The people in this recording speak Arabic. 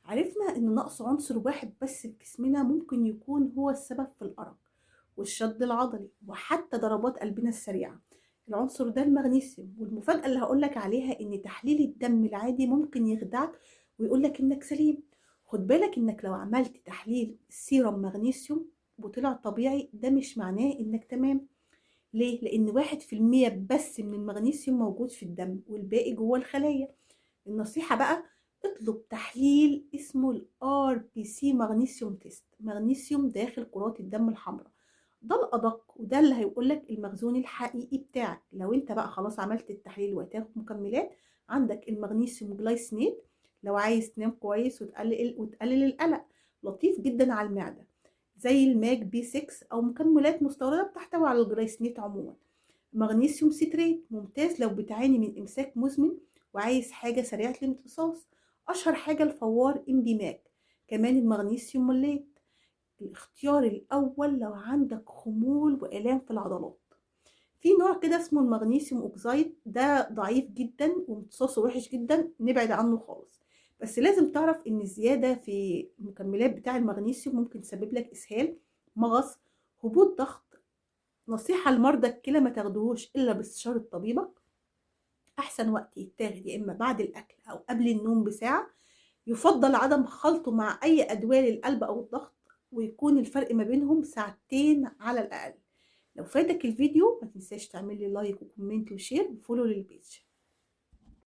عرفنا إن نقص عنصر واحد بس في جسمنا ممكن يكون هو السبب في الأرق والشد العضلي وحتى ضربات قلبنا السريعة. العنصر ده المغنيسيوم، والمفاجأة اللي هقولك عليها إن تحليل الدم العادي ممكن يخدعك ويقولك إنك سليم. خد بالك إنك لو عملت تحليل سيرم مغنيسيوم وطلع طبيعي، ده مش معناه إنك تمام. ليه؟ لأن 1% بس من المغنيسيوم موجود في الدم والباقي جوه الخلايا. النصيحة بقى، اطلب تحليل اسمه ال RBC مغنيسيوم تيست، مغنيسيوم داخل كرات الدم الحمراء. ده الأدق وده اللي هيقولك المخزون الحقيقي بتاعك. لو انت بقى خلاص عملت التحليل وهتاخد مكملات، عندك المغنيسيوم جلايسينيت لو عايز تنام كويس وتقلل القلق، لطيف جدا على المعدة، زي الماك بي 6 أو مكملات مستوردة بتحتوي على الجلايسينيت عموما. مغنيسيوم سيتريت ممتاز لو بتعاني من إمساك مزمن وعايز حاجة سريعة الامتصاص، أشهر حاجة الفوار إمبيماك. كمان المغنيسيوم موليت، الاختيار الأول لو عندك خمول وآلام في العضلات. في نوع كده اسمه المغنيسيوم أوكسايد، ده ضعيف جدا وامتصاصه وحش جدا، نبعد عنه خالص. بس لازم تعرف إن الزيادة في المكملات بتاع المغنيسيوم ممكن تسبب لك إسهال، مغص، هبوط ضغط. نصيحة لمرضى الكلى ما تاخدوهوش إلا باستشارة طبيبك. أحسن وقت يتاخد يا إما بعد الأكل أو قبل النوم بساعة. يفضل عدم خلطه مع أي أدوية للقلب أو الضغط، ويكون الفرق ما بينهم ساعتين على الأقل. لو فاتك الفيديو ما تنساش تعمل لي لايك وكومنت وشير وفولو للبيج.